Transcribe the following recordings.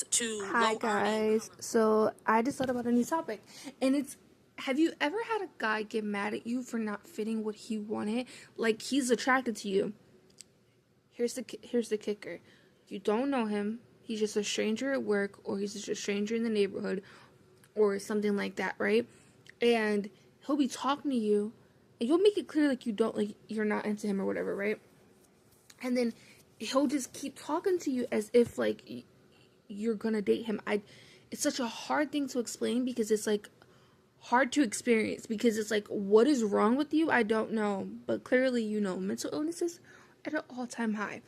is too Hi low earning. guys. So I just thought about a new topic, and it's, have you ever had a guy get mad at you for not fitting what he wanted? Like, he's attracted to you. Here's the kicker. You don't know him. He's just a stranger at work, or he's just a stranger in the neighborhood, or something like that, right? And he'll be talking to you, and you'll make it clear like you're not into him or whatever, right? And then he'll just keep talking to you as if like you're gonna date him. It's such a hard thing to explain because it's like hard to experience, because it's like, what is wrong with you? I don't know, but clearly mental illness is at an all-time high.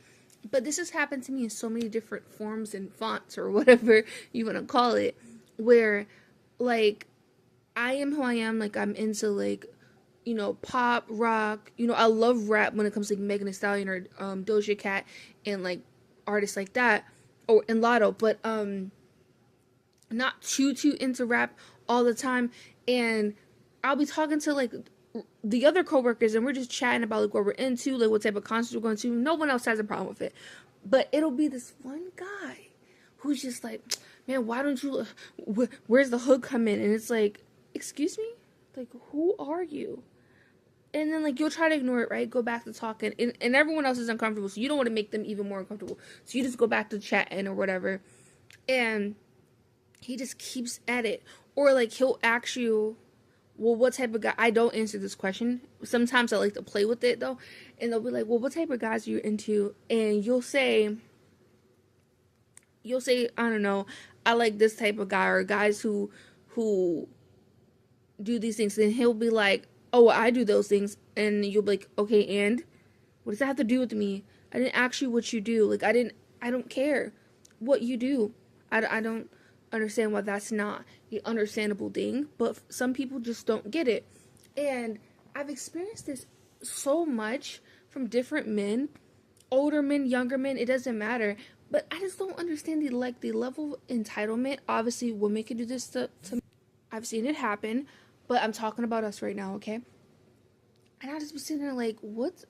But this has happened to me in so many different forms and fonts, or whatever you want to call it, where like I am who I am. Like, I'm into like, pop, rock. I love rap when it comes to like Megan Thee Stallion or Doja Cat and like artists like that, or and Lotto. But not too into rap all the time. And I'll be talking to like the other coworkers, and we're just chatting about like what we're into, like what type of concert we're going to. No one else has a problem with it, but it'll be this one guy who's just like, man, why don't you? Where's the hook come in? And it's like, excuse me, like, who are you? And then like you'll try to ignore it, right? Go back to talking, and everyone else is uncomfortable, so you don't want to make them even more uncomfortable. So you just go back to chatting or whatever, and he just keeps at it. Or like he'll ask you, well, what type of guy? I don't answer this question. Sometimes I like to play with it though, and they'll be like, well, what type of guys are you into? And you'll say, I don't know, I like this type of guy, or guys who do these things. And he'll be like, oh, well, I do those things. And you'll be like, okay, and what does that have to do with me? I didn't ask you what you do. Like, I don't care what you do. I don't understand why that's not the understandable thing, but some people just don't get it. And I've experienced this so much from different men, older men, younger men, it doesn't matter. But I just don't understand the level of entitlement. Obviously, women can do this to I've seen it happen, but I'm talking about us right now, okay? And I just was sitting there like, what?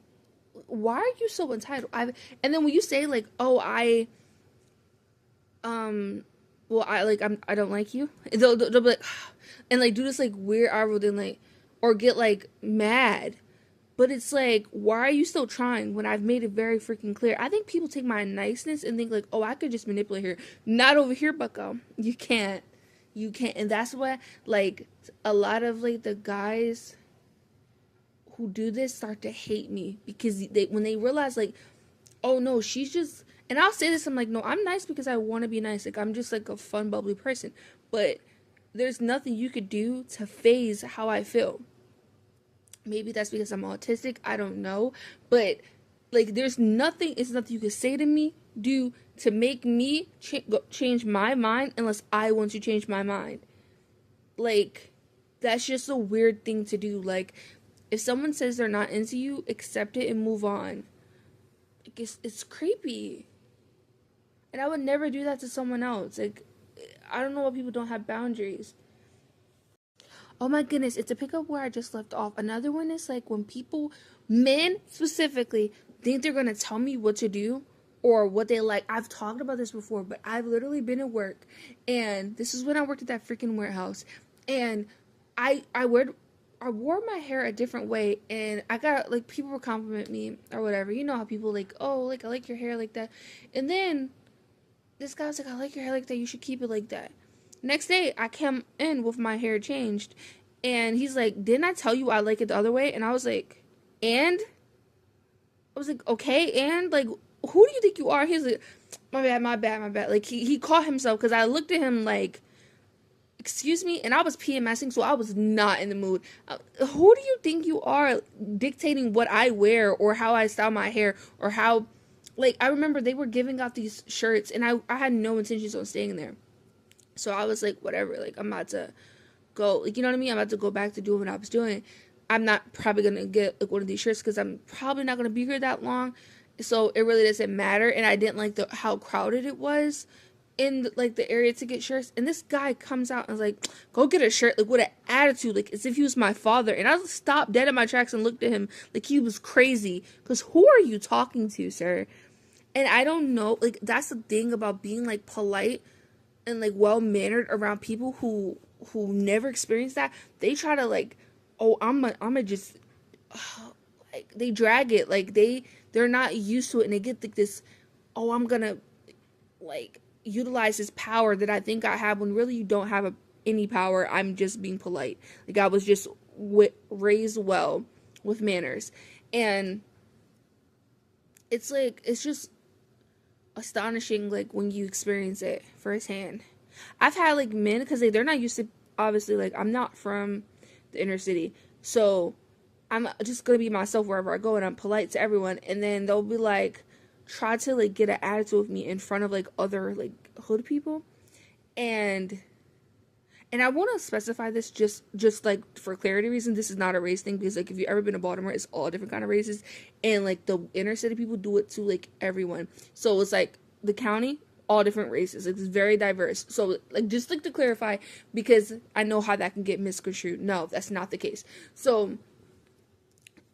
Why are you so entitled? And then when you say like, oh, well, I don't like you. They'll be like, and like do this like weird eyebrow, then like, or get like mad. But it's like, why are you still trying when I've made it very freaking clear? I think people take my niceness and think like, oh, I could just manipulate her. Not over here, bucko. You can't. You can't. And that's why like a lot of like the guys who do this start to hate me, because when they realize like, oh no, she's just, and I'll say this, I'm like, no, I'm nice because I want to be nice. Like, I'm just like a fun, bubbly person. But there's nothing you could do to phase how I feel. Maybe that's because I'm autistic. I don't know. But like, it's nothing you could say to me, do to make me change my mind, unless I want to change my mind. Like, that's just a weird thing to do. Like, if someone says they're not into you, accept it and move on. Like, it's creepy. And I would never do that to someone else. Like, I don't know why people don't have boundaries. Oh my goodness, it's a pickup where I just left off. Another one is like when people, men specifically, think they're gonna tell me what to do or what they like. I've talked about this before, but I've literally been at work, and this is when I worked at that freaking warehouse, and I wore my hair a different way, and I got like, people would compliment me or whatever. You know how people like, oh, like, I like your hair like that, and then this guy was like, I like your hair like that, you should keep it like that. Next day, I came in with my hair changed, and he's like, didn't I tell you I like it the other way? And I was like, and? I was like, okay, and? Like, who do you think you are? He's like, my bad. Like, he caught himself, because I looked at him like, excuse me? And I was PMSing, so I was not in the mood. Who do you think you are dictating what I wear, or how I style my hair, or how, like, I remember they were giving out these shirts, and I had no intentions on staying there. So I was like, whatever, like, I'm about to go, like, you know what I mean? I'm about to go back to doing what I was doing. I'm not probably going to get like one of these shirts, because I'm probably not going to be here that long. So it really doesn't matter. And I didn't like how crowded it was in like the area to get shirts. And this guy comes out and is like, go get a shirt, like with an attitude, like as if he was my father. And I stopped dead in my tracks and looked at him like he was crazy. Because who are you talking to, sir? And I don't know, like, that's the thing about being like polite and like well mannered around people who never experienced that, they try to like, oh, I'm a just like they drag it, like they're not used to it, and they get like this, oh, I'm gonna like utilize this power that I think I have, when really you don't have any power. I'm just being polite. Like I was just raised well with manners, and it's like it's just astonishing like when you experience it firsthand. I've had like men, because they're not used to, obviously, like I'm not from the inner city, so I'm just gonna be myself wherever I go, and I'm polite to everyone, and then they'll be like try to like get an attitude with me in front of like other like hood people, and I want to specify this just like for clarity reasons. This is not a race thing, because like if you've ever been to Baltimore, it's all different kind of races, and like the inner city people do it to like everyone. So it's like the county, all different races. It's very diverse. So like just like to clarify, because I know how that can get misconstrued. No, that's not the case. So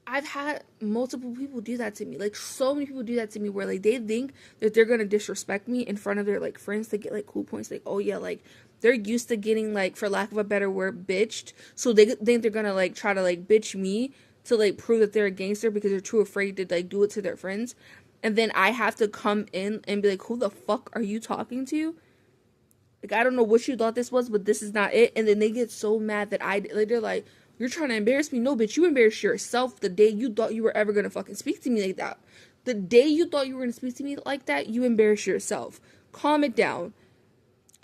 I've had multiple people do that to me. Like so many people do that to me, where like they think that they're gonna disrespect me in front of their like friends to get like cool points. Like, oh yeah, like they're used to getting like, for lack of a better word, bitched. So they think they're gonna like try to like bitch me to like prove that they're a gangster, because they're too afraid to like do it to their friends. And then I have to come in and be like, who the fuck are you talking to? Like, I don't know what you thought this was, but this is not it. And then they get so mad that they're like, you're trying to embarrass me. No, bitch, you embarrassed yourself the day you thought you were ever going to fucking speak to me like that. The day you thought you were going to speak to me like that, you embarrassed yourself. Calm it down.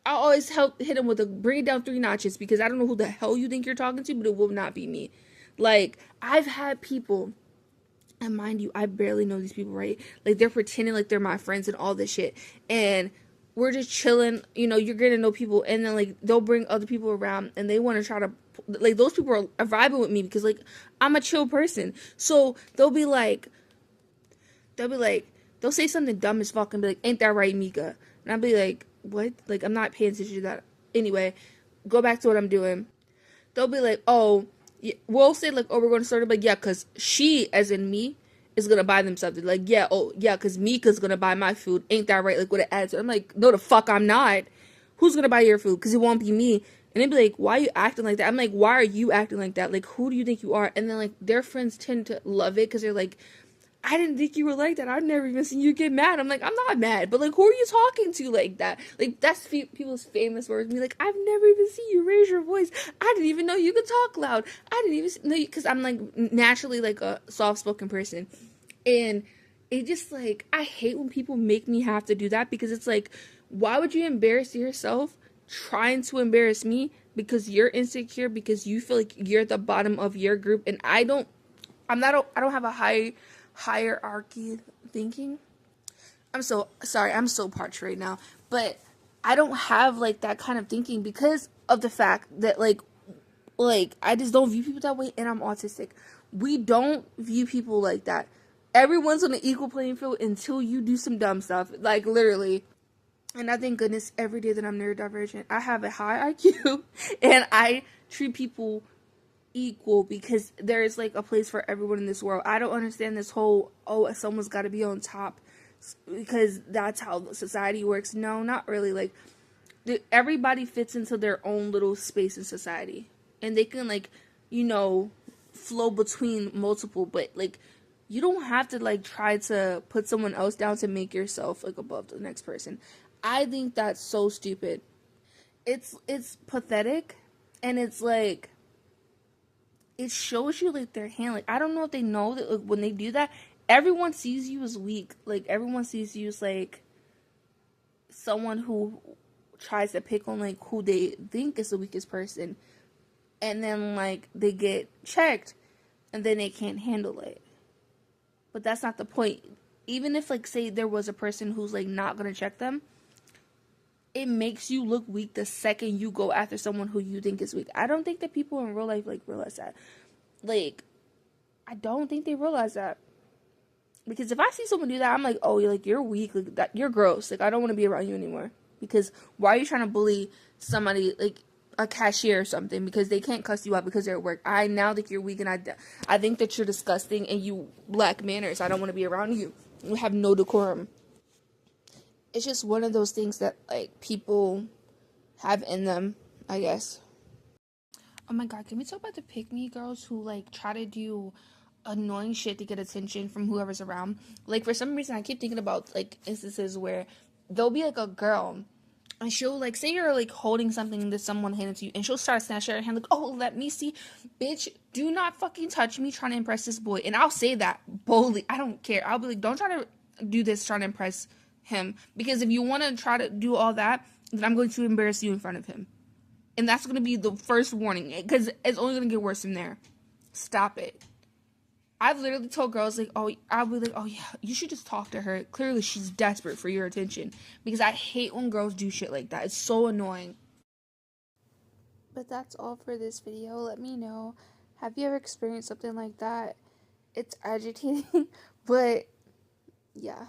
I always hit him with bring it down 3 notches, because I don't know who the hell you think you're talking to, but it will not be me. Like, I've had people, and mind you, I barely know these people, right? Like, they're pretending like they're my friends and all this shit. And we're just chilling, you're getting to know people, and then, like, they'll bring other people around, and they want to try to, like, those people are vibing with me, because, like, I'm a chill person. So, they'll say something dumb as fuck, and be like, ain't that right, Mika? And I'll be like, what? Like, I'm not paying attention to that. Anyway, go back to what I'm doing. They'll be like, oh, we'll say, like, oh, we're going to start it, like, yeah, because she, as in me, is going to buy them something. Like, yeah, oh, yeah, because Mika's going to buy my food. Ain't that right? Like, with an attitude. I'm like, no, the fuck I'm not. Who's going to buy your food? Because it won't be me. And they'd be like, why are you acting like that? I'm like, why are you acting like that? Like, who do you think you are? And then, like, their friends tend to love it, because they're like, I didn't think you were like that. I've never even seen you get mad. I'm like, I'm not mad, but like, who are you talking to like that? Like, that's people's famous words. Me like, I've never even seen you raise your voice. I didn't even know you could talk loud. I didn't even know you, because I'm like naturally like a soft-spoken person, and it just like, I hate when people make me have to do that, because it's like, why would you embarrass yourself trying to embarrass me because you're insecure, because you feel like you're at the bottom of your group, and I don't have a hierarchy thinking. I'm so sorry, I'm so parched right now, but I don't have like that kind of thinking, because of the fact that like I just don't view people that way, and I'm autistic. We don't view people like that. Everyone's on an equal playing field until you do some dumb stuff, like literally. And I thank goodness every day that I'm neurodivergent. I have a high IQ and I treat people equal, because there's like a place for everyone in this world. I don't understand this whole, oh, someone's got to be on top because that's how society works. No, not really. Like, everybody fits into their own little space in society, and they can like, flow between multiple, but like, you don't have to like try to put someone else down to make yourself like above the next person. I think that's so stupid. It's pathetic, and it's like, it shows you like their hand. Like, I don't know if they know that like, when they do that, everyone sees you as weak. Like, everyone sees you as like someone who tries to pick on like who they think is the weakest person, and then like they get checked, and then they can't handle it. But that's not the point. Even if like, say there was a person who's like not gonna check them, it makes you look weak the second you go after someone who you think is weak. I don't think that people in real life like realize that. Like, I don't think they realize that. Because if I see someone do that, I'm like, oh, you're weak, like that, you're gross. Like, I don't want to be around you anymore. Because why are you trying to bully somebody, like a cashier or something, because they can't cuss you out because they're at work? I now think you're weak, and I think that you're disgusting and you lack manners. I don't want to be around you. You have no decorum. It's just one of those things that like people have in them, I guess. Oh my god, can we talk about the pick me girls who like try to do annoying shit to get attention from whoever's around? Like for some reason I keep thinking about like instances where there'll be like a girl and she'll like say you're like holding something that someone handed to you and she'll start snatching her hand like, oh, let me see. Bitch, do not fucking touch me trying to impress this boy. And I'll say that boldly. I don't care. I'll be like, don't try to do this trying to impress him. Because if you want to try to do all that, then I'm going to embarrass you in front of him. And that's going to be the first warning. Because it's only going to get worse from there. Stop it. I've literally told girls, like, oh, I'll be like, oh, yeah, you should just talk to her. Clearly, she's desperate for your attention. Because I hate when girls do shit like that. It's so annoying. But that's all for this video. Let me know. Have you ever experienced something like that? It's agitating, but yeah.